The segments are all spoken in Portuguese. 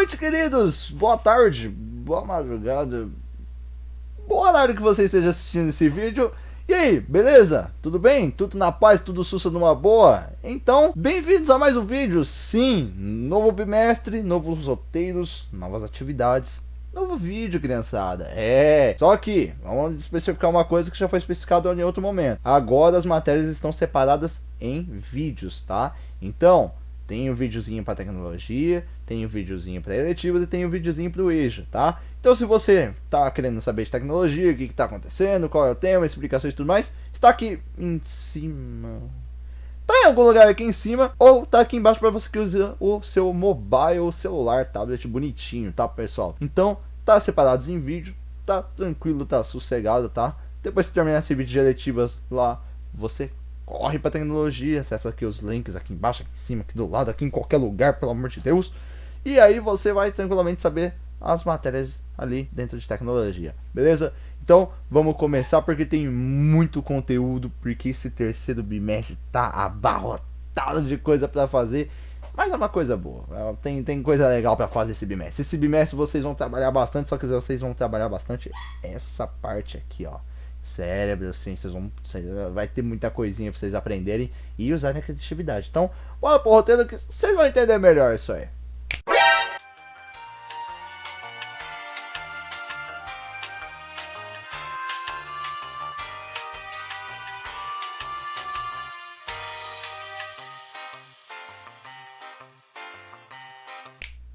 noite, queridos! Boa tarde, boa madrugada, boa hora que você esteja assistindo esse vídeo. E aí, beleza? Tudo bem? Tudo na paz? Tudo sussa numa boa? Então, bem-vindos a mais um vídeo. Sim, novo bimestre, novos roteiros, novas atividades, novo vídeo, criançada. Só que, vamos especificar uma coisa que já foi especificado em outro momento. Agora as matérias estão separadas em vídeos, tá? Então, tem um videozinho para tecnologia, tem um videozinho para eletivas e tem um videozinho para o EJA, tá? Então, se você tá querendo saber de tecnologia, o que está acontecendo, qual é o tema, explicações e tudo mais, está aqui em cima. Tá em algum lugar aqui em cima, ou tá aqui embaixo para você que usa o seu mobile, celular, tablet bonitinho, tá, pessoal? Então, tá separados em vídeo, tá tranquilo, tá sossegado, tá? Depois que terminar esse vídeo de eletivas lá, você corre pra tecnologia, acessa aqui os links aqui embaixo, aqui em cima, aqui do lado, aqui em qualquer lugar, pelo amor de Deus. E aí você vai tranquilamente saber as matérias ali dentro de tecnologia, beleza? Então vamos começar porque tem muito conteúdo, porque esse terceiro bimestre tá abarrotado de coisa pra fazer. Mas é uma coisa boa, tem coisa legal pra fazer esse bimestre. Esse bimestre vocês vão trabalhar bastante, só que vocês vão trabalhar bastante essa parte aqui, ó. Cérebro, assim, vai ter muita coisinha pra vocês aprenderem e usarem a criatividade. Então, bora pro roteiro que vocês vão entender melhor isso aí.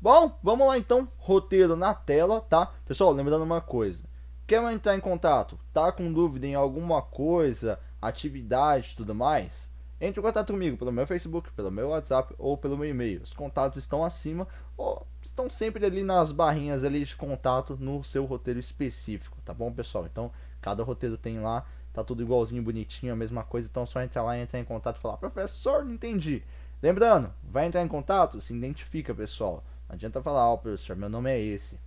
Bom, vamos lá então, roteiro na tela, tá? Pessoal, lembrando uma coisa, quer entrar em contato, tá com dúvida em alguma coisa, atividade e tudo mais? Entre em contato comigo pelo meu Facebook, pelo meu WhatsApp ou pelo meu e-mail. Os contatos estão acima ou estão sempre ali nas barrinhas ali de contato no seu roteiro específico, tá bom, pessoal? Então, cada roteiro tem lá, tá tudo igualzinho, bonitinho, a mesma coisa, então é só entrar lá, entrar em contato e falar: professor, não entendi. Lembrando, vai entrar em contato, se identifica, pessoal. Não adianta falar: ó, professor, meu nome é esse.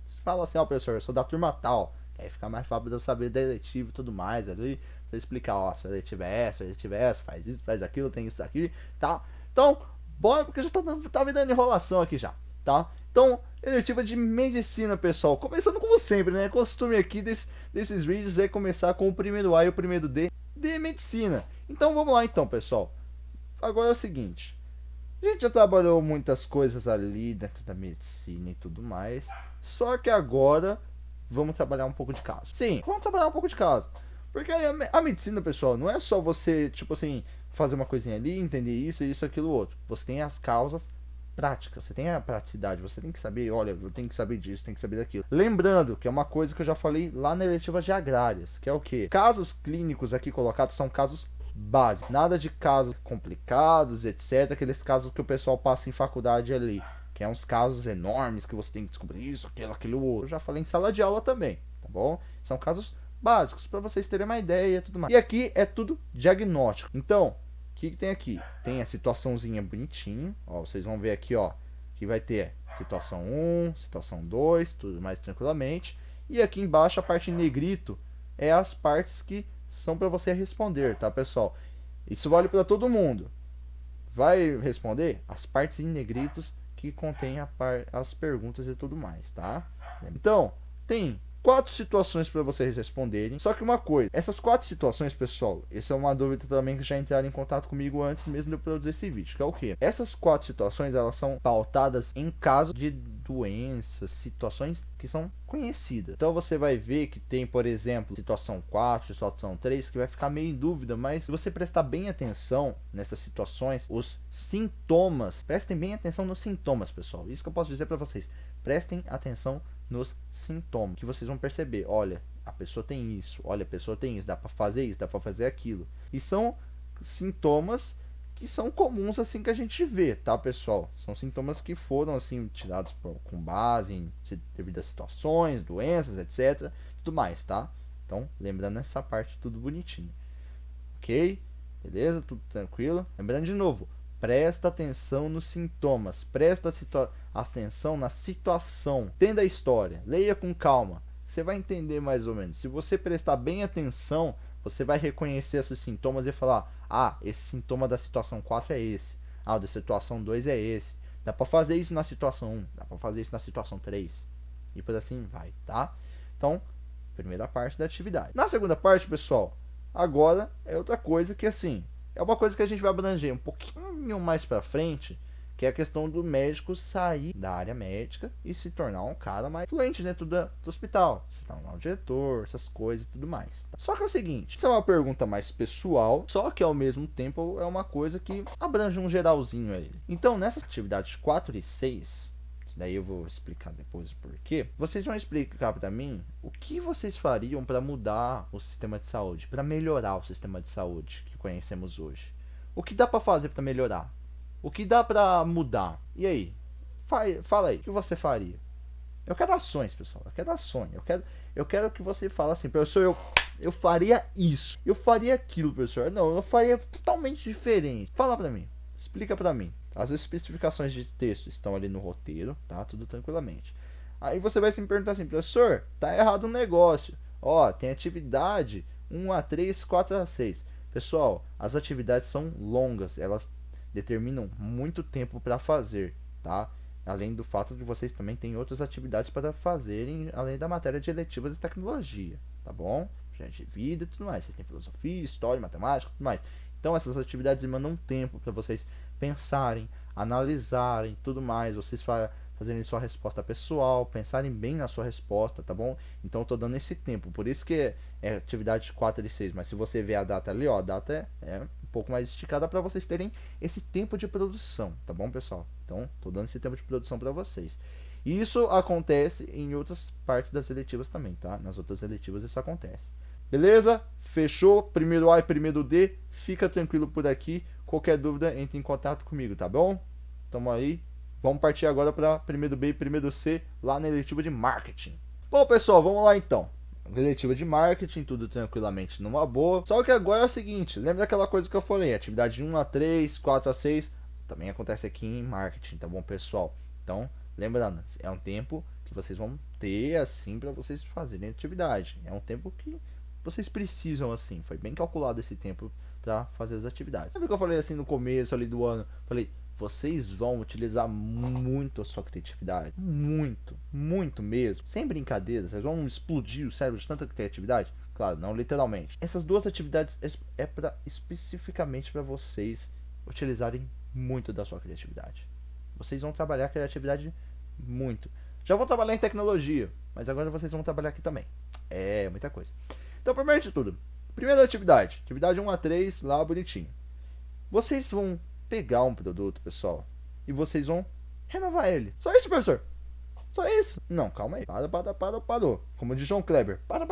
Você fala assim: ó, professor, eu sou da turma tal. Aí fica mais fácil de eu saber da eletiva e tudo mais ali. Pra eu explicar: ó, se a eletiva é essa, faz isso, faz aquilo, tem isso aqui, tá? Então, bora, porque já tá me dando enrolação aqui já, tá? Então, eletiva de medicina, pessoal. Começando como sempre, né? Costume aqui desses vídeos é começar com o primeiro A e o primeiro D de medicina. Então, vamos lá então, pessoal. Agora é o seguinte. A gente já trabalhou muitas coisas ali dentro da medicina e tudo mais. Só que agora vamos trabalhar um pouco de caso. Sim, vamos trabalhar um pouco de caso. Porque a medicina, pessoal, não é só você, tipo assim, fazer uma coisinha ali, entender isso, aquilo, outro. Você tem as causas práticas, você tem a praticidade, você tem que saber, olha, eu tenho que saber disso, tenho que saber daquilo. Lembrando que é uma coisa que eu já falei lá na eletiva de agrárias, que é o quê? Casos clínicos aqui colocados são casos básicos, nada de casos complicados, etc. Aqueles casos que o pessoal passa em faculdade ali, que é uns casos enormes que você tem que descobrir isso, aquilo, outro. Eu já falei em sala de aula também, tá bom? São casos básicos para vocês terem uma ideia e tudo mais. E aqui é tudo diagnóstico. Então, o que tem aqui? Tem a situaçãozinha bonitinho, ó, vocês vão ver aqui, ó, que vai ter situação 1, situação 2, tudo mais tranquilamente. E aqui embaixo a parte em negrito é as partes que são para você responder, tá, pessoal? Isso vale para todo mundo. Vai responder as partes em negritos que contém as perguntas e tudo mais, tá? Então, tem 4 situações para vocês responderem. Só que uma coisa, essas 4 situações, pessoal, essa é uma dúvida também que já entraram em contato comigo antes mesmo de eu produzir esse vídeo, que é o quê? Essas 4 situações, elas são pautadas em caso de doenças, situações que são conhecidas. Então você vai ver que tem, por exemplo, situação 4, situação 3, que vai ficar meio em dúvida, mas se você prestar bem atenção nessas situações, os sintomas, prestem bem atenção nos sintomas, pessoal. Isso que eu posso dizer para vocês. Prestem atenção nos sintomas, que vocês vão perceber, olha, a pessoa tem isso, olha, a pessoa tem isso, dá para fazer isso, dá para fazer aquilo. E são sintomas que são comuns assim que a gente vê, tá, pessoal? São sintomas que foram assim tirados com base em devido a situações, doenças, etc, tudo mais, tá? Então, lembrando essa parte tudo bonitinho. OK? Beleza? Tudo tranquilo? Lembrando de novo, presta atenção nos sintomas, presta atenção na situação, entenda a história, leia com calma, você vai entender mais ou menos. Se você prestar bem atenção, você vai reconhecer esses sintomas e falar: ah, esse sintoma da situação 4 é esse, ah, o da situação 2 é esse, Dá pra fazer isso na situação 1, dá pra fazer isso na situação 3. E por assim vai, tá? Então, primeira parte da atividade. Na segunda parte, pessoal, agora é outra coisa que assim, é uma coisa que a gente vai abranger um pouquinho mais pra frente, que é a questão do médico sair da área médica e se tornar um cara mais fluente dentro do hospital, se tornar um diretor, essas coisas e tudo mais. Tá? Só que é o seguinte, isso é uma pergunta mais pessoal, só que ao mesmo tempo é uma coisa que abrange um geralzinho aí. Então, nessas atividades 4 e 6, isso daí eu vou explicar depois o porquê. Vocês vão explicar para mim o que vocês fariam para mudar o sistema de saúde, para melhorar o sistema de saúde que conhecemos hoje. O que dá para fazer para melhorar? O que dá pra mudar? E aí? Fala aí, o que você faria? Eu quero ações, pessoal. Eu quero ações. Eu quero que você fale assim, professor, eu faria isso. Eu faria aquilo, professor. Não, eu faria totalmente diferente. Fala pra mim. Explica pra mim. As especificações de texto estão ali no roteiro, tá? Tudo tranquilamente. Aí você vai se me perguntar assim, professor, tá errado um negócio. Ó, tem atividade 1 a 3, 4 a 6. Pessoal, as atividades são longas. Elas determinam muito tempo para fazer, tá? Além do fato de vocês também têm outras atividades para fazerem, além da matéria de eletivas e tecnologia, tá bom? Projeto de vida e tudo mais. Vocês têm filosofia, história, matemática e tudo mais. Então essas atividades demandam tempo para vocês pensarem, analisarem tudo mais. Vocês fazerem sua resposta pessoal, pensarem bem na sua resposta, tá bom? Então eu tô dando esse tempo. Por isso que é atividade 4 e 6. Mas se você ver a data ali, ó, a data é um pouco mais esticada para vocês terem esse tempo de produção, tá bom, pessoal? Então, tô dando esse tempo de produção para vocês. E isso acontece em outras partes das eletivas também, tá? Nas outras eletivas isso acontece. Beleza? Fechou? Primeiro A e primeiro D. Fica tranquilo por aqui. Qualquer dúvida, entre em contato comigo, tá bom? Tamo aí. Vamos partir agora para primeiro B e primeiro C, lá na eletiva de marketing. Bom, pessoal, vamos lá então. Eletiva de marketing, tudo tranquilamente numa boa. Só que agora é o seguinte, lembra daquela coisa que eu falei, atividade 1 a 3, 4 a 6, também acontece aqui em marketing, tá bom, pessoal? Então, lembrando, é um tempo que vocês vão ter, assim, para vocês fazerem atividade. É um tempo que vocês precisam, assim, foi bem calculado esse tempo para fazer as atividades. Sabe o que eu falei assim no começo ali do ano? Falei, vocês vão utilizar muito a sua criatividade. Muito, muito mesmo. Sem brincadeira, vocês vão explodir o cérebro de tanta criatividade. Claro, não literalmente. Essas duas atividades é para especificamente para vocês utilizarem muito da sua criatividade. Vocês vão trabalhar a criatividade muito. Já vou trabalhar em tecnologia, mas agora vocês vão trabalhar aqui também. É, muita coisa. Então, primeiro de tudo, primeira atividade. Atividade 1 a 3, lá bonitinho. Vocês vão pegar um produto, pessoal, e vocês vão renovar ele. Só isso, professor? Só isso? Não, calma aí. Parou. Como diz João Kleber. Parou.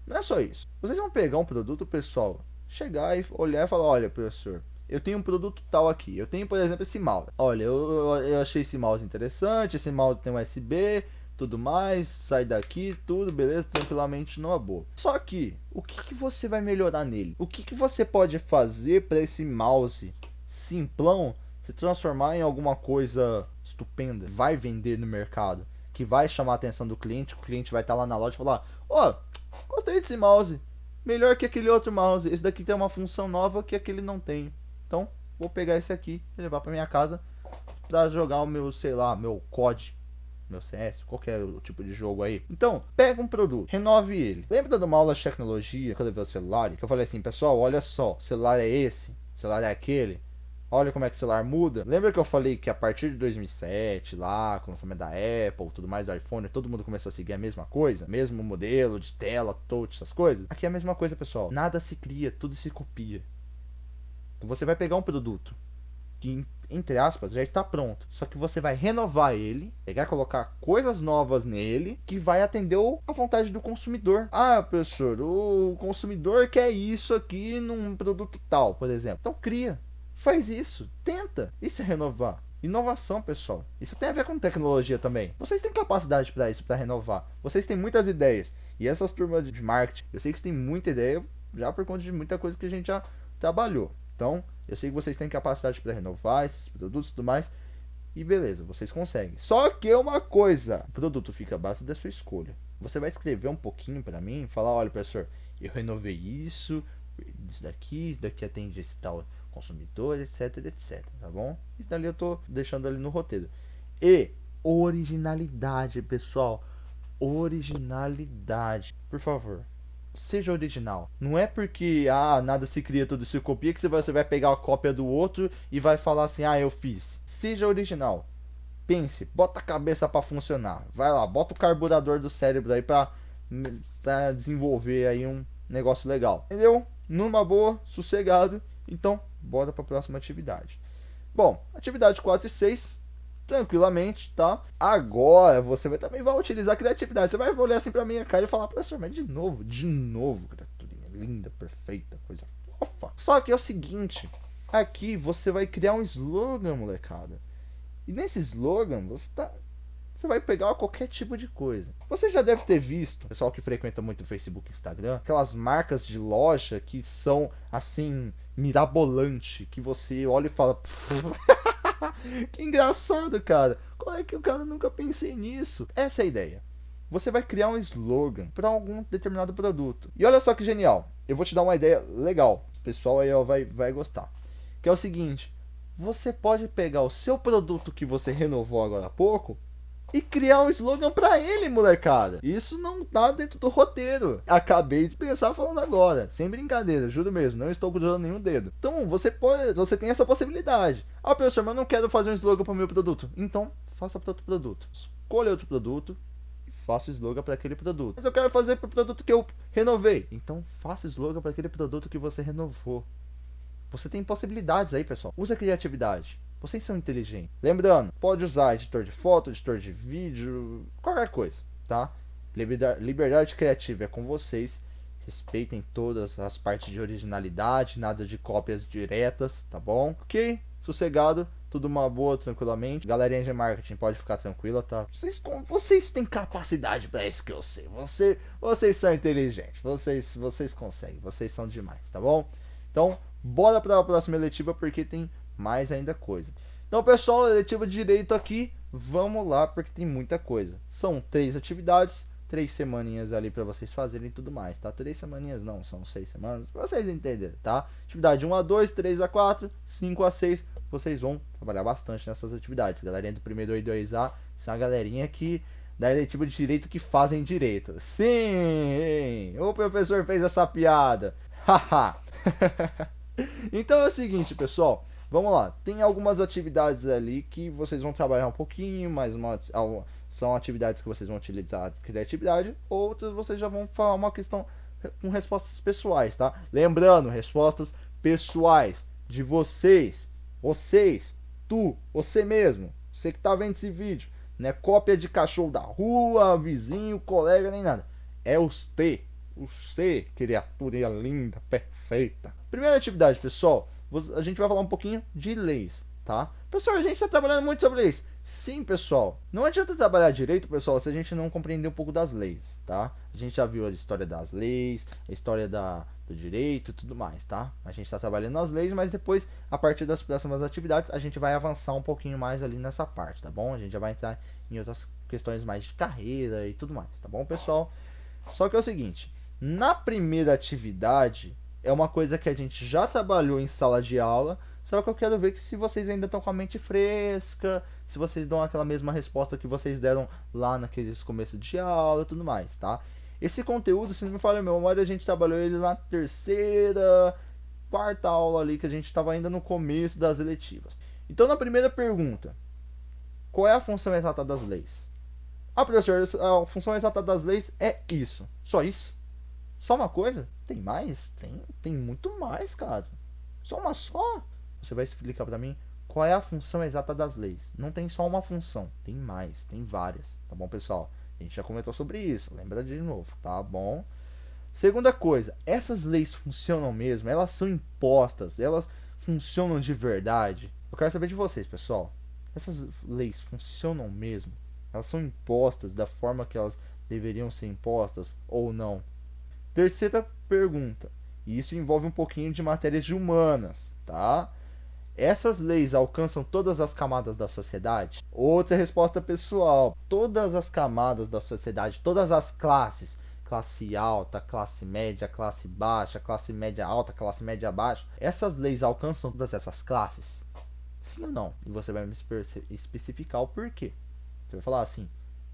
Não é só isso. Vocês vão pegar um produto, pessoal, chegar e olhar e falar, olha, professor, eu tenho um produto tal aqui. Eu tenho, por exemplo, esse mouse. Olha, eu achei esse mouse interessante, esse mouse tem USB, tudo mais, sai daqui, tudo, beleza, tranquilamente, numa boa. Só que, o que você vai melhorar nele? O que você pode fazer para esse mouse simplão se transformar em alguma coisa estupenda, vai vender no mercado, que vai chamar a atenção do cliente, o cliente vai estar lá na loja e falar, ó, gostei desse mouse, melhor que aquele outro mouse, esse daqui tem uma função nova que aquele não tem. Então, vou pegar esse aqui e levar para minha casa para jogar o meu, sei lá, meu COD, meu CS, qualquer tipo de jogo aí. Então, pega um produto, renove ele. Lembra de uma aula de tecnologia que eu levei o celular? Que eu falei assim, pessoal, olha só, o celular é esse, o celular é aquele. Olha como é que o celular muda. Lembra que eu falei que a partir de 2007, lá, com o lançamento da Apple, tudo mais, do iPhone, todo mundo começou a seguir a mesma coisa? Mesmo modelo de tela, touch, essas coisas? Aqui é a mesma coisa, pessoal. Nada se cria, tudo se copia. Então você vai pegar um produto que, entre aspas, já está pronto. Só que você vai renovar ele, pegar e colocar coisas novas nele, que vai atender a vontade do consumidor. Ah, professor, o consumidor quer isso aqui num produto tal, por exemplo. Então cria. Faz isso, tenta. Isso é renovar. Inovação, pessoal. Isso tem a ver com tecnologia também. Vocês têm capacidade para isso, para renovar. Vocês têm muitas ideias. E essas turmas de marketing, eu sei que tem muita ideia já por conta de muita coisa que a gente já trabalhou. Então, eu sei que vocês têm capacidade para renovar esses produtos e tudo mais. E beleza, vocês conseguem. Só que uma coisa, o produto fica à base da sua escolha. Você vai escrever um pouquinho para mim e falar, olha, professor, eu renovei isso daqui atende esse tal consumidor, etc, etc, tá bom? Isso dali eu tô deixando ali no roteiro. E originalidade, pessoal. Originalidade. Por favor, seja original. Não é porque nada se cria, tudo se copia, que você vai pegar a cópia do outro e vai falar assim, eu fiz. Seja original. Pense, bota a cabeça para funcionar. Vai lá, bota o carburador do cérebro aí pra desenvolver aí um negócio legal. Entendeu? Numa boa, sossegado. Então, bora para a próxima atividade. Bom, atividade 4 e 6, tranquilamente, tá? Agora você também vai utilizar a criatividade. Você vai olhar assim pra minha cara e falar, professor, mas de novo, criaturinha linda, perfeita, coisa fofa. Só que é o seguinte, aqui você vai criar um slogan, molecada. E nesse slogan, você vai pegar qualquer tipo de coisa. Você já deve ter visto, pessoal que frequenta muito o Facebook e Instagram, aquelas marcas de loja que são, assim, mirabolante, que você olha e fala... Que engraçado, cara. Como é que o cara nunca pensei nisso? Essa é a ideia. Você vai criar um slogan para algum determinado produto. E olha só que genial. Eu vou te dar uma ideia legal. O pessoal aí vai gostar. Que é o seguinte. Você pode pegar o seu produto que você renovou agora há pouco e criar um slogan pra ele, molecada. Isso não tá dentro do roteiro. Acabei de pensar falando agora. Sem brincadeira, juro mesmo. Não estou cruzando nenhum dedo. Então, você tem essa possibilidade. Professor, mas eu não quero fazer um slogan pro meu produto. Então, faça para outro produto. Escolha outro produto e faça o slogan para aquele produto. Mas eu quero fazer pro produto que eu renovei. Então, faça o slogan para aquele produto que você renovou. Você tem possibilidades aí, pessoal. Usa a criatividade. Vocês são inteligentes. Lembrando, pode usar editor de foto, editor de vídeo, qualquer coisa, tá? Liberdade criativa é com vocês. Respeitem todas as partes de originalidade, nada de cópias diretas, tá bom? Ok? Sossegado, tudo uma boa, tranquilamente. Galerinha de marketing, pode ficar tranquila, tá? Vocês têm capacidade para isso que eu sei. Vocês são inteligentes. Vocês conseguem. Vocês são demais, tá bom? Então, bora para a próxima eletiva porque tem mais ainda coisa. Então, pessoal, eletiva de direito aqui, vamos lá porque tem muita coisa. São 3 atividades, 3 semaninhas ali para vocês fazerem e tudo mais, tá? 3 semaninhas não, são 6 semanas, pra vocês entenderem, tá? Atividade 1 a 2, 3 a 4, 5 a 6, vocês vão trabalhar bastante nessas atividades. Galerinha do primeiro e 2A, são a galerinha que da eletiva de direito que fazem direito. Sim! O professor fez essa piada. Haha! Então é o seguinte, pessoal. Vamos lá, tem algumas atividades ali que vocês vão trabalhar um pouquinho, mas são atividades que vocês vão utilizar a criatividade, outras vocês já vão falar uma questão com respostas pessoais, tá? Lembrando, respostas pessoais de vocês, você mesmo, você que tá vendo esse vídeo, não é cópia de cachorro da rua, vizinho, colega, nem nada, é você, criatura linda, perfeita. Primeira atividade, pessoal. A gente vai falar um pouquinho de leis, tá? Pessoal, a gente está trabalhando muito sobre leis. Sim, pessoal. Não adianta trabalhar direito, pessoal, se a gente não compreender um pouco das leis, tá? A gente já viu a história das leis, a história do direito e tudo mais, tá? A gente está trabalhando nas leis, mas depois, a partir das próximas atividades, a gente vai avançar um pouquinho mais ali nessa parte, tá bom? A gente já vai entrar em outras questões mais de carreira e tudo mais, tá bom, pessoal? Só que é o seguinte, na primeira atividade... é uma coisa que a gente já trabalhou em sala de aula, só que eu quero ver que se vocês ainda estão com a mente fresca, se vocês dão aquela mesma resposta que vocês deram lá naqueles começos de aula e tudo mais, tá? Esse conteúdo, se não me falha a memória, a gente trabalhou ele na terceira, quarta aula ali, que a gente estava ainda no começo das eletivas. Então, na primeira pergunta, qual é a função exata das leis? Professor, a função exata das leis é isso. Só isso? Só uma coisa? Tem mais? Tem muito mais, cara. Só uma só? Você vai explicar pra mim qual é a função exata das leis. Não tem só uma função, tem mais, tem várias. Tá bom, pessoal? A gente já comentou sobre isso, lembra de novo, tá bom? Segunda coisa, essas leis funcionam mesmo? Elas são impostas? Elas funcionam de verdade? Eu quero saber de vocês, pessoal. Essas leis funcionam mesmo? Elas são impostas da forma que elas deveriam ser impostas ou não? Terceira pergunta, e isso envolve um pouquinho de matérias de humanas, tá? Essas leis alcançam todas as camadas da sociedade? Outra resposta pessoal, todas as camadas da sociedade, todas as classes classe alta, classe média, classe baixa, classe média alta, classe média baixa. Essas leis alcançam todas essas classes? Sim ou não? E você vai me especificar o porquê. Você vai falar assim: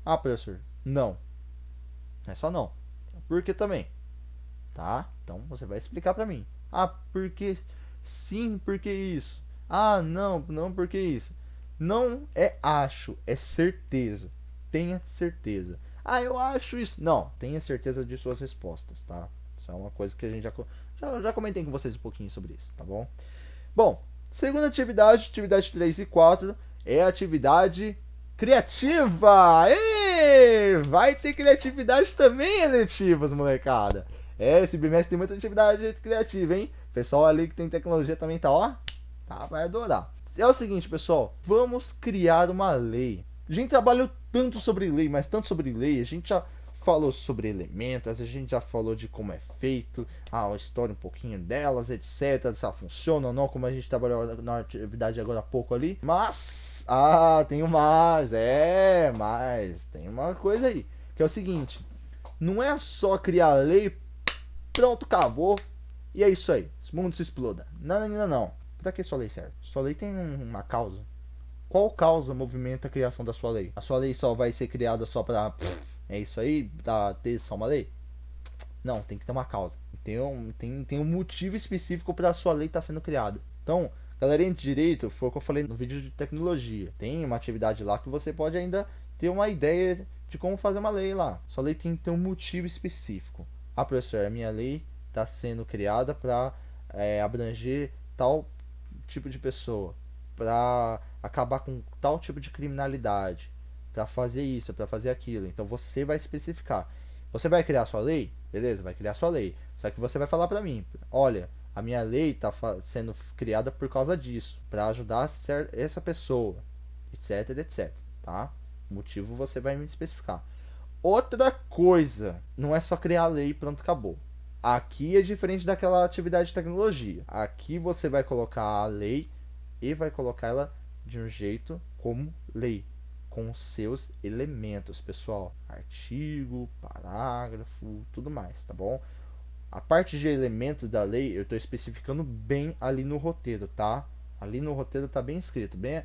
ah, professor, não. Não é só não. Por que também? Tá? Então você vai explicar pra mim. Ah, porque sim, porque isso? Ah, não, não, porque isso? Não é acho, é certeza. Tenha certeza. Ah, eu acho isso. Não, tenha certeza de suas respostas, tá? Isso é uma coisa que a gente já comentei com vocês um pouquinho sobre isso, tá bom? Bom, segunda atividade, atividade 3 e 4, é a atividade criativa. Ei, vai ter criatividade também, eletivas, molecada. É, esse bimestre tem muita atividade criativa, hein? Pessoal ali que tem tecnologia também tá, ó, tá, vai adorar. É o seguinte, pessoal, vamos criar uma lei. A gente trabalhou tanto sobre lei, mas tanto sobre lei, a gente já falou sobre elementos, a gente já falou de como é feito, a história um pouquinho delas, etc, se ela funciona ou não, como a gente trabalhou na atividade agora há pouco ali. Mas, tem tem uma coisa aí, que é o seguinte, não é só criar a lei, pronto, acabou, e é isso aí, esse mundo se exploda. Não, não, não. Pra que sua lei serve? Sua lei tem uma causa. Qual causa movimenta a criação da sua lei? A sua lei só vai ser criada só pra... É isso aí? Pra ter só uma lei? Não, tem que ter uma causa. Tem um motivo específico para a sua lei estar sendo criada. Então, galerinha de direito, foi o que eu falei no vídeo de tecnologia. Tem uma atividade lá que você pode ainda ter uma ideia de como fazer uma lei lá. Sua lei tem que ter um motivo específico. Ah, professor, a minha lei está sendo criada para abranger tal tipo de pessoa, para acabar com tal tipo de criminalidade, para fazer isso, para fazer aquilo. Então você vai especificar. Você vai criar sua lei? Beleza, vai criar sua lei. Só que você vai falar pra mim, olha, a minha lei está sendo criada por causa disso, para ajudar essa pessoa, etc, etc, tá? O motivo você vai me especificar. Outra coisa, não é só criar a lei e pronto, acabou. Aqui é diferente daquela atividade de tecnologia. Aqui você vai colocar a lei e vai colocar ela de um jeito como lei, com os seus elementos, pessoal. Artigo, parágrafo, tudo mais, tá bom? A parte de elementos da lei eu estou especificando bem ali no roteiro, tá? Ali no roteiro tá bem escrito, bem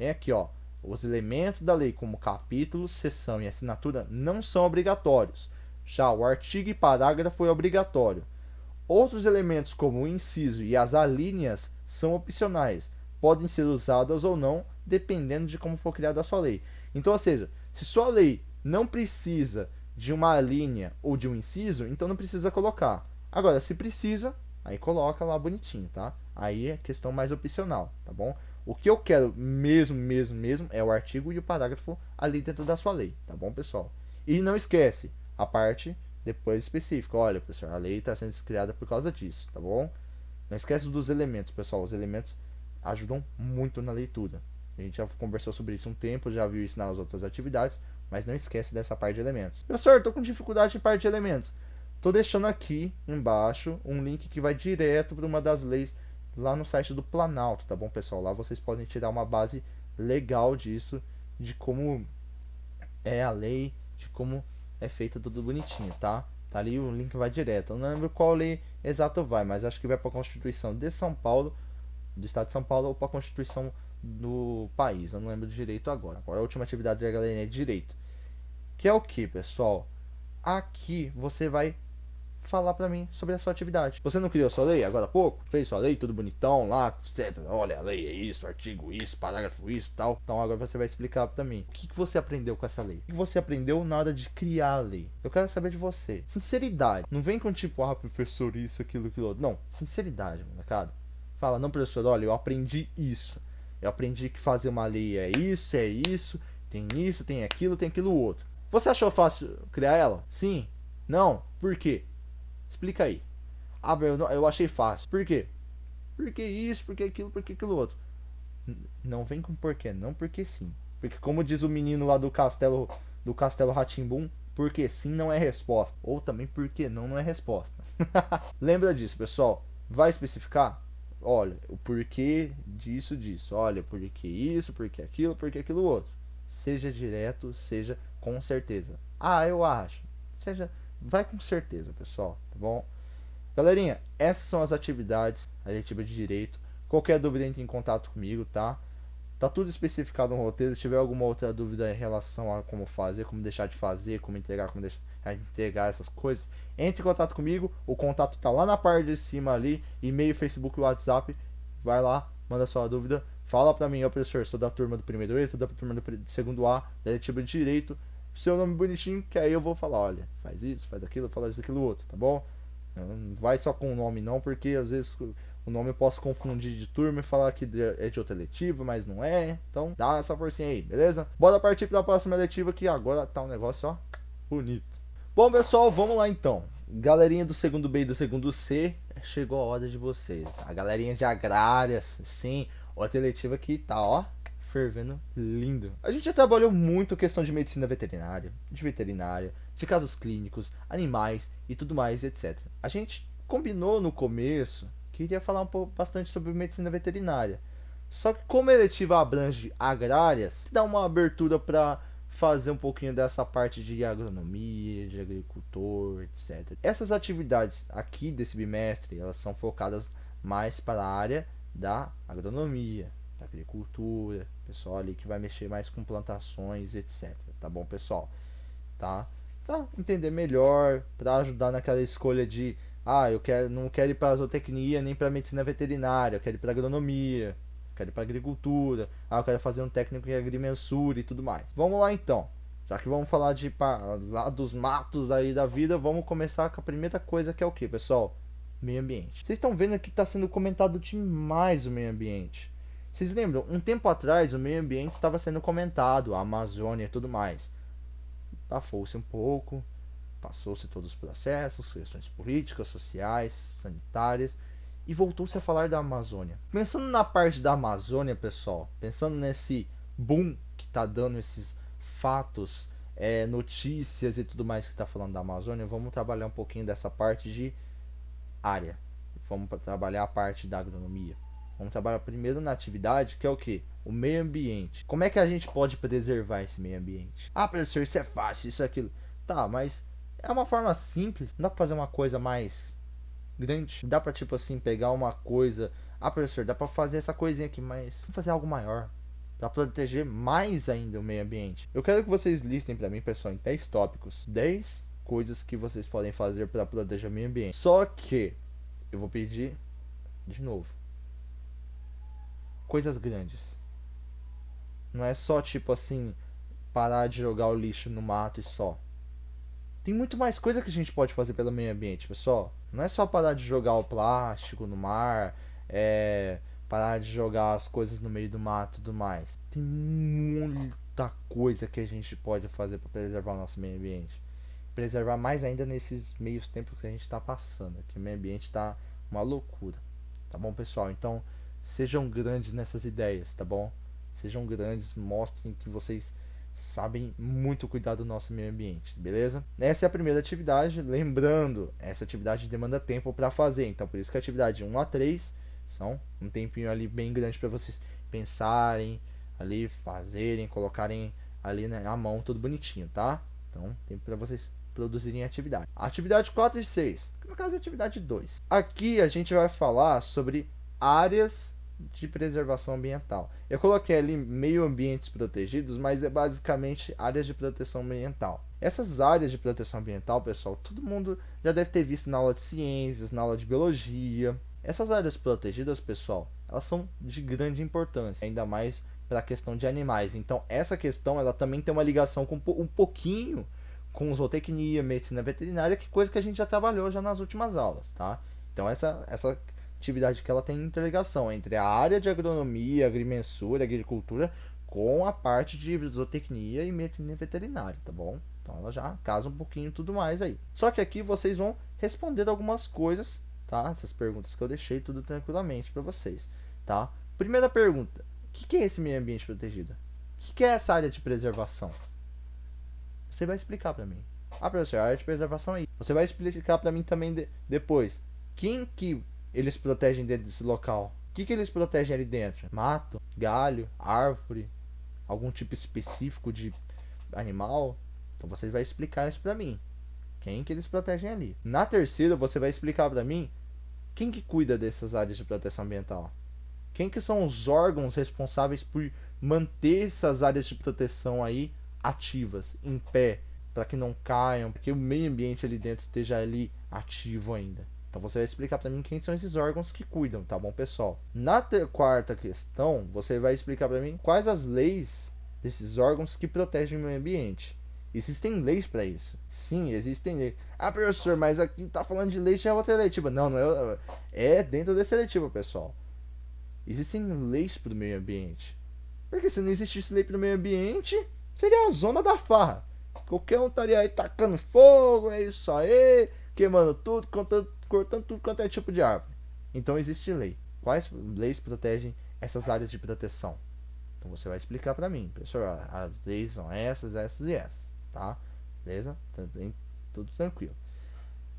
aqui, ó. Os elementos da lei, como capítulo, seção e assinatura, não são obrigatórios. Já o artigo e parágrafo é obrigatório. Outros elementos, como o inciso e as alíneas, são opcionais. Podem ser usadas ou não, dependendo de como for criada a sua lei. Então, ou seja, se sua lei não precisa de uma linha ou de um inciso, então não precisa colocar. Agora, se precisa, aí coloca lá bonitinho, tá? Aí é questão mais opcional, tá bom? O que eu quero mesmo é o artigo e o parágrafo ali dentro da sua lei, tá bom, pessoal? E não esquece a parte depois específica. Olha, pessoal, a lei está sendo criada por causa disso, tá bom? Não esquece dos elementos, pessoal. Os elementos ajudam muito na leitura. A gente já conversou sobre isso um tempo, já viu isso nas outras atividades, mas não esquece dessa parte de elementos. Professor, estou com dificuldade em parte de elementos. Estou deixando aqui embaixo um link que vai direto para uma das leis lá no site do Planalto, tá bom, pessoal? Lá vocês podem tirar uma base legal disso, de como é a lei, de como é feito tudo bonitinho, tá? Tá ali, o link vai direto. Eu não lembro qual lei exato vai, mas acho que vai para a Constituição de São Paulo, do Estado de São Paulo, ou para a Constituição do país. Eu não lembro direito agora. Agora a última atividade da galerinha é de direito. Que é o que, pessoal? Aqui você vai falar pra mim sobre a sua atividade. Você não criou sua lei agora há pouco? Fez sua lei, tudo bonitão lá, etc. Olha, a lei é isso, artigo isso, parágrafo isso, tal. Então agora você vai explicar pra mim. O que você aprendeu com essa lei? O que você aprendeu na hora de criar a lei? Eu quero saber de você. Sinceridade. Não vem com tipo, ah, professor, isso, aquilo outro. Não, sinceridade, molecada. Fala, não, professor, olha, eu aprendi isso. Eu aprendi que fazer uma lei é isso, tem isso, tem aquilo outro. Você achou fácil criar ela? Sim? Não? Por quê? Explica aí. Ah, eu achei fácil. Por quê? Porque isso, porque aquilo outro. Não vem com porquê, não porque sim. Porque como diz o menino lá do Castelo Rá-Tim-Bum, porque sim não é resposta. Ou também porque não é resposta. Lembra disso, pessoal. Vai especificar? Olha, o porquê disso. Olha, porque isso, porque aquilo outro. Seja direto, seja com certeza. Ah, eu acho. Seja vai com certeza, pessoal, tá bom? Galerinha, essas são as atividades da eletiva de direito. Qualquer dúvida, entre em contato comigo, tá? Tá tudo especificado no roteiro. Se tiver alguma outra dúvida em relação a como fazer, como deixar de fazer, como entregar, como deixar de entregar essas coisas, entre em contato comigo. O contato tá lá na parte de cima ali, e-mail, Facebook, WhatsApp. Vai lá, manda sua dúvida. Fala pra mim, ó, professor, sou da turma do primeiro E, sou da turma do segundo A, da eletiva de direito. Seu nome bonitinho, que aí eu vou falar, olha, faz isso, faz aquilo, faz isso, aquilo outro, tá bom? Não vai só com o nome não, porque às vezes o nome eu posso confundir de turma e falar que é de outra letiva, mas não é. Então dá essa forcinha aí, beleza? Bora partir para a próxima letiva, que agora tá um negócio, ó, bonito. Bom, pessoal, vamos lá então. Galerinha do segundo B e do segundo C, chegou a hora de vocês. A galerinha de agrárias, sim, outra letiva que tá, ó, fervendo lindo. A gente já trabalhou muito questão de medicina veterinária, de casos clínicos, animais e tudo mais, etc. A gente combinou no começo que iria falar um pouco bastante sobre medicina veterinária. Só que como a eletiva abrange agrárias, dá uma abertura para fazer um pouquinho dessa parte de agronomia, de agricultor, etc. Essas atividades aqui desse bimestre, elas são focadas mais para a área da agronomia, da agricultura, pessoal ali que vai mexer mais com plantações, etc. Tá bom, pessoal? Tá? Pra entender melhor, para ajudar naquela escolha de não quero ir para zootecnia nem para medicina veterinária, eu quero ir para agronomia, quero ir para agricultura, eu quero fazer um técnico em agrimensura e tudo mais. Vamos lá então. Já que vamos falar de lá dos matos aí da vida, vamos começar com a primeira coisa, que é o que, pessoal? Meio ambiente. Vocês estão vendo que está sendo comentado demais o meio ambiente. Vocês lembram? Um tempo atrás o meio ambiente estava sendo comentado, a Amazônia e tudo mais. Abafou-se um pouco, passou-se todos os processos, questões políticas, sociais, sanitárias, e voltou-se a falar da Amazônia. Pensando na parte da Amazônia, pessoal, pensando nesse boom que está dando esses fatos, notícias e tudo mais que está falando da Amazônia, vamos trabalhar um pouquinho dessa parte de área. Vamos trabalhar a parte da agronomia. Vamos trabalhar primeiro na atividade, que é o que? O meio ambiente. Como é que a gente pode preservar esse meio ambiente? Ah, professor, isso é fácil, isso é aquilo. Tá, mas é uma forma simples. Não dá pra fazer uma coisa mais grande? Dá pra, tipo assim, pegar uma coisa... Ah, professor, dá pra fazer essa coisinha aqui, mas... Vamos fazer algo maior. Pra proteger mais ainda o meio ambiente. Eu quero que vocês listem pra mim, pessoal, em 10 tópicos. 10 coisas que vocês podem fazer para proteger o meio ambiente. Só que eu vou pedir de novo. Coisas grandes. Não é só tipo assim, parar de jogar o lixo no mato e só. Tem muito mais coisa que a gente pode fazer pelo meio ambiente, pessoal. Não é só parar de jogar o plástico no mar, parar de jogar as coisas no meio do mato e tudo mais. Tem muita coisa que a gente pode fazer para preservar o nosso meio ambiente. Preservar mais ainda nesses meios tempos que a gente está passando, que o meio ambiente está uma loucura. Tá bom, pessoal? Então, sejam grandes nessas ideias, tá bom? Sejam grandes, mostrem que vocês sabem muito cuidar do nosso meio ambiente, beleza? Essa é a primeira atividade. Lembrando, essa atividade demanda tempo para fazer, então por isso que a atividade 1 a 3 são um tempinho ali bem grande para vocês pensarem, ali fazerem, colocarem ali, né, a mão tudo bonitinho, tá? Então, tempo para vocês produzirem atividade. Atividade 4 e 6, no caso é atividade 2. Aqui a gente vai falar sobre áreas de preservação ambiental. Eu coloquei ali meio ambientes protegidos, mas é basicamente áreas de proteção ambiental. Essas áreas de proteção ambiental, pessoal, todo mundo já deve ter visto na aula de ciências, na aula de biologia. Essas áreas protegidas, pessoal, elas são de grande importância, ainda mais para a questão de animais. Então, essa questão ela também tem uma ligação com um pouquinho com zootecnia, medicina veterinária, que coisa que a gente já trabalhou já nas últimas aulas, tá? Então, essa atividade que ela tem interligação entre a área de agronomia, agrimensura, agricultura com a parte de zootecnia e medicina veterinária, tá bom? Então ela já casa um pouquinho tudo mais aí. Só que aqui vocês vão responder algumas coisas, tá? Essas perguntas que eu deixei tudo tranquilamente para vocês, tá? Primeira pergunta: o que é esse meio ambiente protegido? O que é essa área de preservação? Você vai explicar para mim. Ah, professor, a área de preservação aí. Você vai explicar para mim também depois. Quem que eles protegem dentro desse local? O que eles protegem ali dentro? Mato, galho, árvore, algum tipo específico de animal? Então você vai explicar isso pra mim. Quem que eles protegem ali. Na terceira, você vai explicar para mim quem que cuida dessas áreas de proteção ambiental. Quem que são os órgãos responsáveis por manter essas áreas de proteção aí ativas, em pé, para que não caiam, para que o meio ambiente ali dentro esteja ali ativo ainda. Então você vai explicar para mim quem são esses órgãos que cuidam, tá bom, pessoal? Na quarta questão, você vai explicar para mim quais as leis desses órgãos que protegem o meio ambiente. Existem leis para isso. Sim, existem leis. Ah, professor, mas aqui tá falando de lei, já é outra eletiva. Não, não é. É dentro dessa eletiva, pessoal. Existem leis para o meio ambiente. Porque se não existisse lei para o meio ambiente, seria a zona da farra. Qualquer um estaria aí tacando fogo, é isso aí, queimando tudo, cortando tudo quanto é tipo de árvore. Então existe lei. Quais leis protegem essas áreas de proteção? Então você vai explicar para mim, professor, as leis são essas, essas e essas, tá? Beleza? Tudo tranquilo.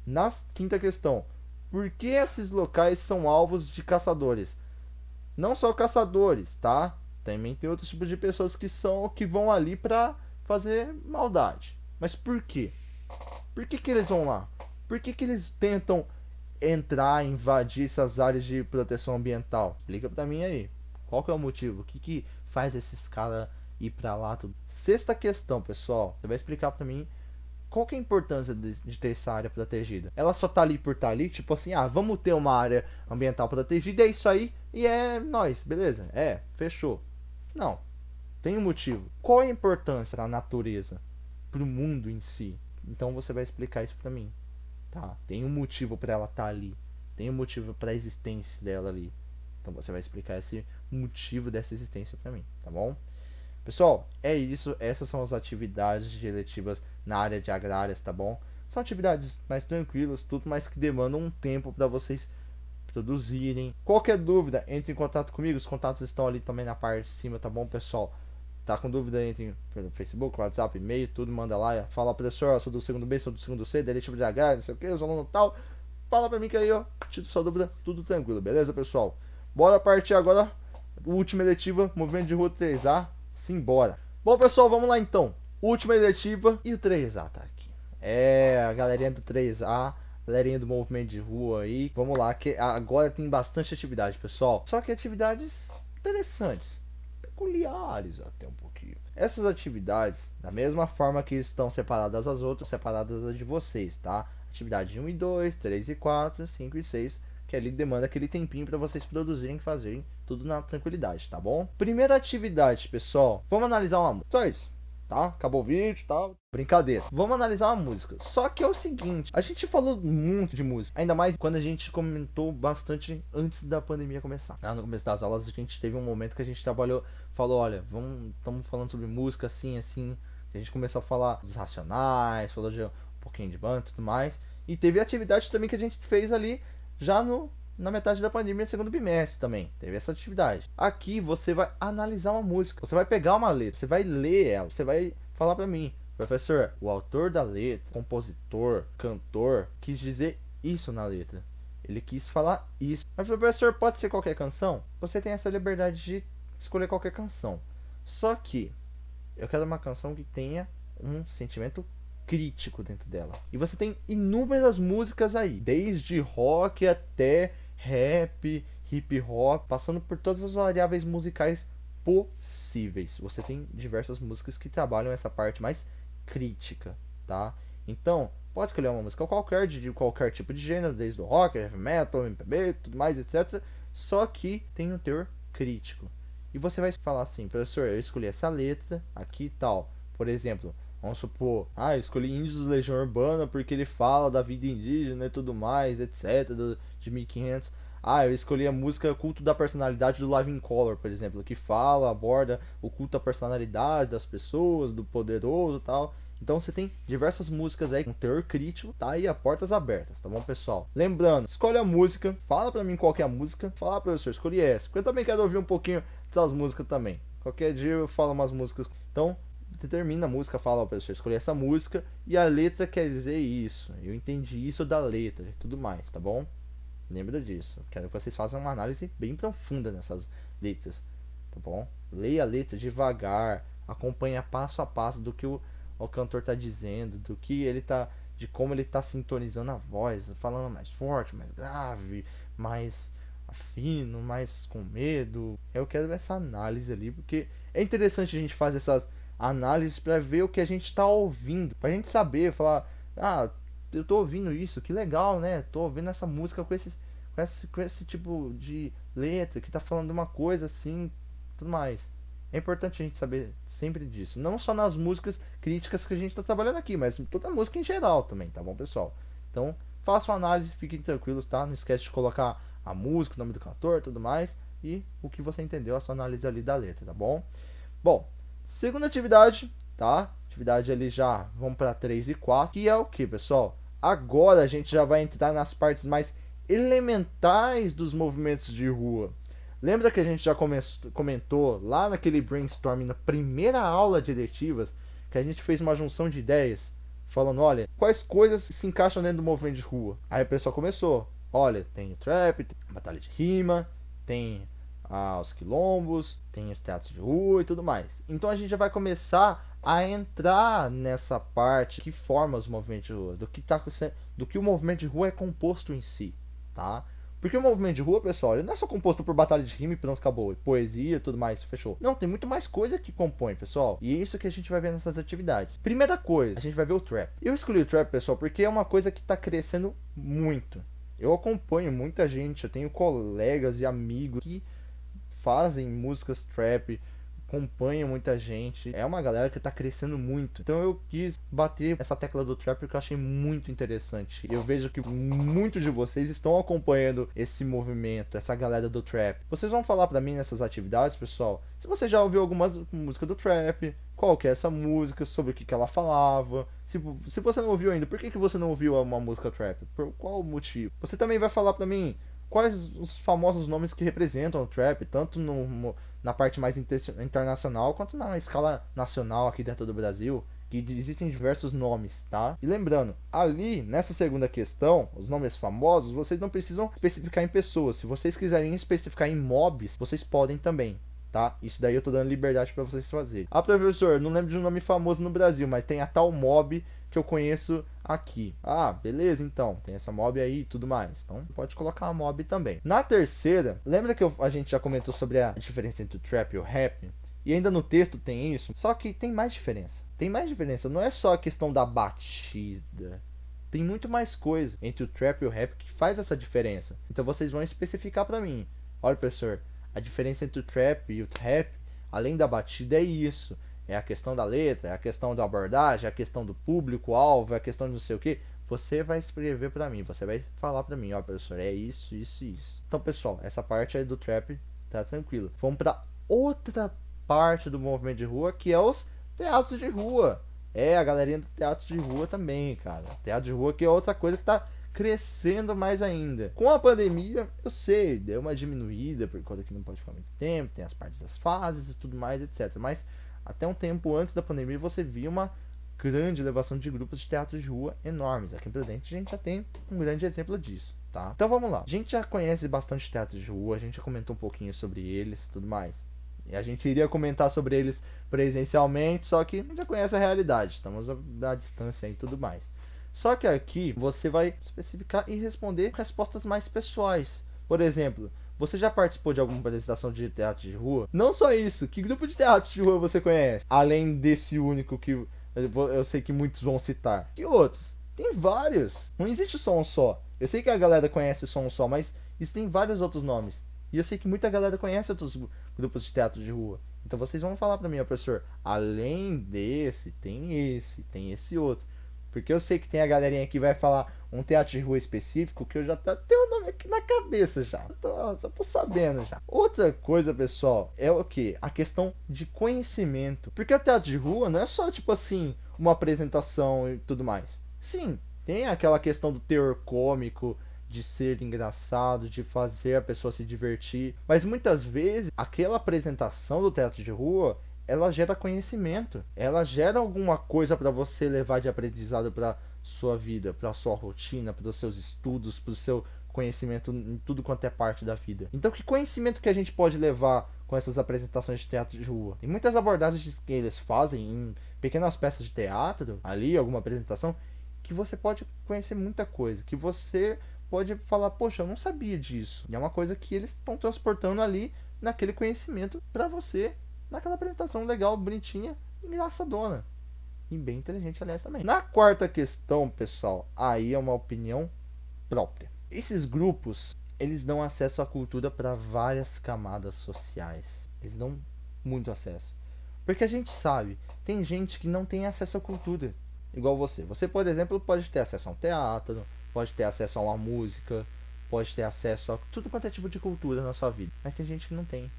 Na quinta questão, por que esses locais são alvos de caçadores? Não só caçadores, tá? Também tem outros tipos de pessoas que vão ali pra fazer maldade. Mas por quê? Por que eles vão lá? Por que eles tentam entrar, invadir essas áreas de proteção ambiental? Explica pra mim aí. Qual que é o motivo? O que faz esses caras ir pra lá? Tudo? Sexta questão, pessoal. Você vai explicar pra mim qual que é a importância de ter essa área protegida? Ela só tá ali por estar ali? Tipo assim, ah, vamos ter uma área ambiental protegida, é isso aí, e é nós, beleza? É, fechou. Não, tem um motivo. Qual é a importância da natureza pro mundo em si? Então você vai explicar isso pra mim, tá? Tem um motivo para ela estar ali. Tem um motivo para a existência dela ali. Então você vai explicar esse motivo dessa existência pra mim, tá bom? Pessoal, é isso. Essas são as atividades eletivas na área de agrárias, tá bom? São atividades mais tranquilas, tudo, mas que demandam um tempo para vocês produzirem. Qualquer dúvida, entre em contato comigo. Os contatos estão ali também na parte de cima, tá bom, pessoal? Tá com dúvida, entre pelo Facebook, WhatsApp, e-mail, tudo, manda lá. Fala, professor, sou do segundo B, sou do segundo C, deletivo de agrário, não sei o que, sou aluno tal. Fala pra mim que aí, ó, tiro sua dúvida, tudo tranquilo, beleza, pessoal? Bora partir agora. Última eletiva, movimento de rua 3A. Simbora. Bom, pessoal, vamos lá então. Última eletiva e o 3A tá aqui. É, a galerinha do 3A, galerinha do movimento de rua aí. Vamos lá, que agora tem bastante atividade, pessoal. Só que atividades interessantes, peculiares até um pouquinho. Essas atividades, da mesma forma que estão separadas das outras, separadas das de vocês, tá? Atividade 1 e 2, 3 e 4, 5 e 6, que ali demanda aquele tempinho para vocês produzirem e fazerem tudo na tranquilidade, tá bom? Primeira atividade, pessoal. Vamos analisar uma música. Só isso, tá? Acabou o vídeo e tal. Brincadeira. Vamos analisar uma música. Só que é o seguinte, a gente falou muito de música. Ainda mais quando a gente comentou bastante antes da pandemia começar. No começo das aulas a gente teve um momento que a gente trabalhou, falou, olha, estamos falando sobre música assim, assim. A gente começou a falar dos Racionais, falou de um pouquinho de banda e tudo mais. E teve atividade também que a gente fez ali já na metade da pandemia, no segundo bimestre também. Teve essa atividade. Aqui você vai analisar uma música. Você vai pegar uma letra, você vai ler ela, você vai falar pra mim, professor, o autor da letra, compositor, cantor, quis dizer isso na letra. Ele quis falar isso. Mas professor, pode ser qualquer canção? Você tem essa liberdade de escolher qualquer canção. Só que eu quero uma canção que tenha um sentimento crítico dentro dela. E você tem inúmeras músicas aí, desde rock até rap, hip hop, passando por todas as variáveis musicais possíveis. Você tem diversas músicas que trabalham essa parte mais crítica, tá? Então, pode escolher uma música qualquer, de qualquer tipo de gênero, desde o rock, heavy metal, MPB, tudo mais, etc. Só que tem um teor crítico. E você vai falar assim, professor, eu escolhi essa letra aqui e tal. Por exemplo, vamos supor, eu escolhi Índios do Legião Urbana porque ele fala da vida indígena e tudo mais, etc, de 1500. Eu escolhi a música Culto da Personalidade do Living Color, por exemplo, que aborda o culto da personalidade das pessoas, do poderoso e tal. Então você tem diversas músicas aí com teor crítico, tá aí a portas abertas, tá bom, pessoal? Lembrando, escolhe a música, fala pra mim qual que é a música, fala, professor, escolhi essa, porque eu também quero ouvir um pouquinho dessas músicas também. Qualquer dia eu falo umas músicas. Então, determina a música, fala, professor, escolhi essa música e a letra quer dizer isso. Eu entendi isso da letra e tudo mais, tá bom? Lembra disso. Quero que vocês façam uma análise bem profunda nessas letras, tá bom? Leia a letra devagar, acompanha passo a passo do que o cantor tá dizendo, do que ele tá de como ele tá sintonizando a voz, falando mais forte, mais grave, mais fino, mais com medo. Eu quero essa análise ali, porque é interessante a gente fazer essas análises para ver o que a gente está ouvindo, pra gente saber, falar, ah, eu tô ouvindo isso, que legal, né? Tô ouvindo essa música com esse tipo de letra que tá falando uma coisa assim, tudo mais. É importante a gente saber sempre disso. Não só nas músicas críticas que a gente tá trabalhando aqui, mas toda música em geral também, tá bom, pessoal? Então, façam análise, fiquem tranquilos, tá? Não esquece de colocar a música, o nome do cantor, tudo mais. E o que você entendeu, a sua análise ali da letra, tá bom? Bom, segunda atividade, tá? Atividade ali já, vamos para 3 e 4, que é o que, pessoal? Agora a gente já vai entrar nas partes mais elementais dos movimentos de rua. Lembra que a gente já comentou lá naquele brainstorming, na primeira aula de eletivas, que a gente fez uma junção de ideias, falando, olha, quais coisas se encaixam dentro do movimento de rua? Aí o pessoal começou, olha, tem o trap, tem a batalha de rima, tem os quilombos, tem os teatros de rua e tudo mais. Então a gente já vai começar a entrar nessa parte que forma os movimentos de rua, do que o movimento de rua é composto em si, tá? Porque o movimento de rua, pessoal, ele não é só composto por batalha de rima e pronto, acabou. Poesia e tudo mais, fechou. Não, tem muito mais coisa que compõe, pessoal. E é isso que a gente vai ver nessas atividades. Primeira coisa, a gente vai ver o trap. Eu escolhi o trap, pessoal, porque é uma coisa que tá crescendo muito. Eu acompanho muita gente, eu tenho colegas e amigos que fazem músicas trap, acompanham muita gente. É uma galera que tá crescendo muito. Então eu quis bater essa tecla do trap porque eu achei muito interessante. Eu vejo que muitos de vocês estão acompanhando esse movimento, essa galera do trap. Vocês vão falar pra mim nessas atividades, pessoal, se você já ouviu alguma música do trap, qual que é essa música, sobre o que ela falava. Se você não ouviu ainda, por que você não ouviu uma música trap? Por qual motivo? Você também vai falar pra mim quais os famosos nomes que representam o trap, tanto na parte mais internacional quanto na escala nacional aqui dentro do Brasil, que existem diversos nomes, tá? E lembrando, ali nessa segunda questão, os nomes famosos, vocês não precisam especificar em pessoas. Se vocês quiserem especificar em mobs, vocês podem também. Tá? Isso daí eu tô dando liberdade para vocês fazerem. Ah, professor, não lembro de um nome famoso no Brasil, mas tem a tal mob que eu conheço aqui. Ah, beleza, então. Tem essa mob aí e tudo mais. Então pode colocar a mob também. Na terceira, lembra que a gente já comentou sobre a diferença entre o trap e o rap? E ainda no texto tem isso. Só que tem mais diferença. Tem mais diferença. Não é só a questão da batida. Tem muito mais coisa entre o trap e o rap que faz essa diferença. Então vocês vão especificar para mim. Olha, professor, a diferença entre o trap e o rap, além da batida, é isso. É a questão da letra, é a questão da abordagem, é a questão do público-alvo, é a questão de não sei o que. Você vai escrever pra mim, você vai falar pra mim, ó, professor, é isso, isso e isso. Então, pessoal, essa parte aí do trap tá tranquilo. Vamos pra outra parte do movimento de rua, que é os teatros de rua. É, a galerinha do teatro de rua também, cara. Teatro de rua que é outra coisa que tá crescendo mais ainda. Com a pandemia, eu sei, deu uma diminuída, por conta que não pode ficar muito tempo, tem as partes das fases e tudo mais, etc. Mas até um tempo antes da pandemia você via uma grande elevação de grupos de teatro de rua enormes. Aqui em Prudente a gente já tem um grande exemplo disso, tá? Então vamos lá. A gente já conhece bastante teatro de rua, a gente já comentou um pouquinho sobre eles, tudo mais. E a gente iria comentar sobre eles presencialmente, só que a gente já conhece a realidade, estamos à distância e tudo mais. Só que aqui você vai especificar e responder respostas mais pessoais. Por exemplo, você já participou de alguma apresentação de teatro de rua? Não só isso, que grupo de teatro de rua você conhece? Além desse único que eu sei que muitos vão citar. Que outros? Tem vários. Não existe só um só. Eu sei que a galera conhece só um só, mas existem vários outros nomes. E eu sei que muita galera conhece outros grupos de teatro de rua. Então vocês vão falar pra mim, ó, professor, além desse, tem esse outro. Porque eu sei que tem a galerinha que vai falar um teatro de rua específico que eu já tenho o nome aqui na cabeça já. Já tô sabendo já. Outra coisa, pessoal, é o que? A questão de conhecimento. Porque o teatro de rua não é só, tipo assim, uma apresentação e tudo mais. Sim, tem aquela questão do teor cômico, de ser engraçado, de fazer a pessoa se divertir. Mas muitas vezes, aquela apresentação do teatro de rua, ela gera conhecimento, ela gera alguma coisa para você levar de aprendizado para sua vida, para sua rotina, para os seus estudos, para o seu conhecimento em tudo quanto é parte da vida. Então, que conhecimento que a gente pode levar com essas apresentações de teatro de rua? Tem muitas abordagens que eles fazem em pequenas peças de teatro, ali, alguma apresentação, que você pode conhecer muita coisa, que você pode falar, poxa, eu não sabia disso. E é uma coisa que eles estão transportando ali naquele conhecimento para você, naquela apresentação legal, bonitinha, engraçadona. E bem inteligente, aliás, também. Na quarta questão, pessoal, aí é uma opinião própria. Esses grupos, eles dão acesso à cultura para várias camadas sociais. Eles dão muito acesso. Porque a gente sabe, tem gente que não tem acesso à cultura. Igual você. Você, por exemplo, pode ter acesso a um teatro, pode ter acesso a uma música, pode ter acesso a tudo quanto é tipo de cultura na sua vida. Mas tem gente que não tem.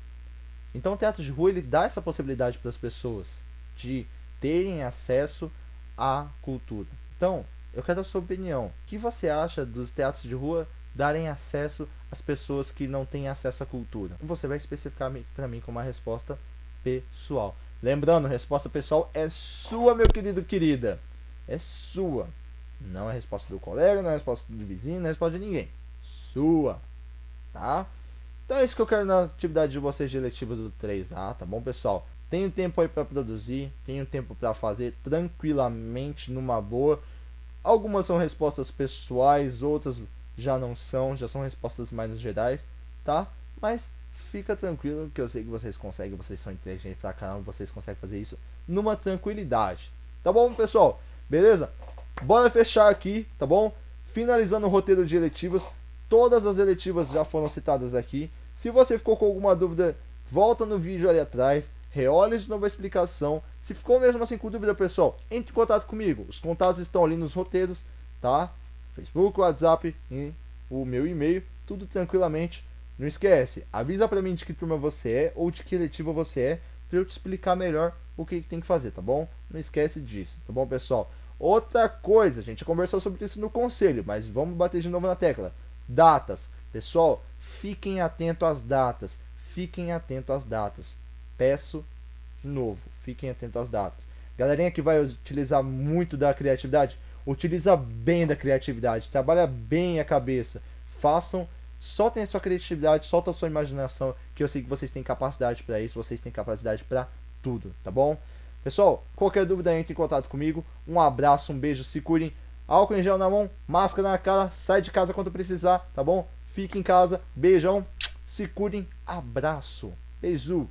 Então o teatro de rua ele dá essa possibilidade para as pessoas de terem acesso à cultura. Então, eu quero a sua opinião. O que você acha dos teatros de rua darem acesso às pessoas que não têm acesso à cultura? Você vai especificar para mim com uma resposta pessoal. Lembrando, resposta pessoal é sua, meu querido, querida. É sua. Não é resposta do colega, não é resposta do vizinho, não é resposta de ninguém. Sua. Tá? Então é isso que eu quero na atividade de vocês de eletivas do 3A, tá bom, pessoal? Tenho tempo aí para produzir, tenho tempo para fazer tranquilamente, numa boa. Algumas são respostas pessoais, outras já não são, já são respostas mais gerais, tá? Mas fica tranquilo que eu sei que vocês conseguem, vocês são inteligentes pra caramba, vocês conseguem fazer isso numa tranquilidade. Tá bom, pessoal? Beleza? Bora fechar aqui, tá bom? Finalizando o roteiro de eletivas. Todas as eletivas já foram citadas aqui. Se você ficou com alguma dúvida, volta no vídeo ali atrás, reolhe de novo a explicação. Se ficou mesmo assim com dúvida, pessoal, entre em contato comigo. Os contatos estão ali nos roteiros, tá? Facebook, WhatsApp e o meu e-mail, tudo tranquilamente. Não esquece, avisa pra mim de que turma você é ou de que eletiva você é, pra eu te explicar melhor o que tem que fazer, tá bom? Não esquece disso, tá bom, pessoal? Outra coisa, a gente conversou sobre isso no conselho, mas vamos bater de novo na tecla. Datas. Pessoal, fiquem atentos às datas. Fiquem atentos às datas. Peço de novo, fiquem atentos às datas. Galerinha que vai utilizar muito da criatividade, utiliza bem da criatividade, trabalha bem a cabeça. Façam, soltem a sua criatividade, soltem a sua imaginação, que eu sei que vocês têm capacidade para isso, vocês têm capacidade para tudo, tá bom? Pessoal, qualquer dúvida entre em contato comigo. Um abraço, um beijo, se cuidem. Álcool em gel na mão, máscara na cara, sai de casa quando precisar, tá bom? Fique em casa, beijão, se cuidem, abraço, beijo.